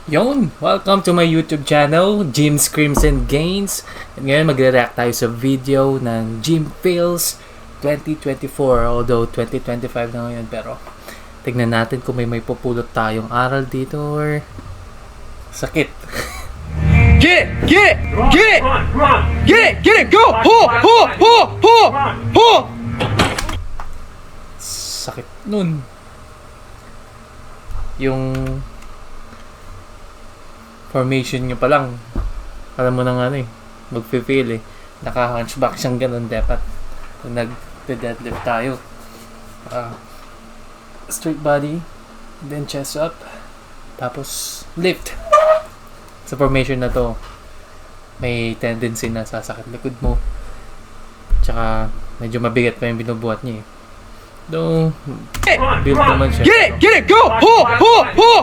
Yon! Welcome to my YouTube channel, Gym Screams and Gains. At ngayon magre-react tayo sa video ng Gym Fails 2024. Although 2025 na ngayon, pero tignan natin kung may pupulot tayong aral dito or sakit. Get it! Get it! Get it! Get it! Get it! Go! Pull! Pull! Pull! Pull! Pull! Sakit nun. Yung formation nyo pa lang, alam mo na nga mag-feel naka-hunchback siyang ganun dapat kung nag-deadlift tayo. Straight body, then chest up, tapos lift. Sa formation na to, may tendency na sasakit likod mo, tsaka medyo mabigat pa yung binubuhat niya. Though build naman siya. Get it! Get it! Go! Pull! Pull! Pull!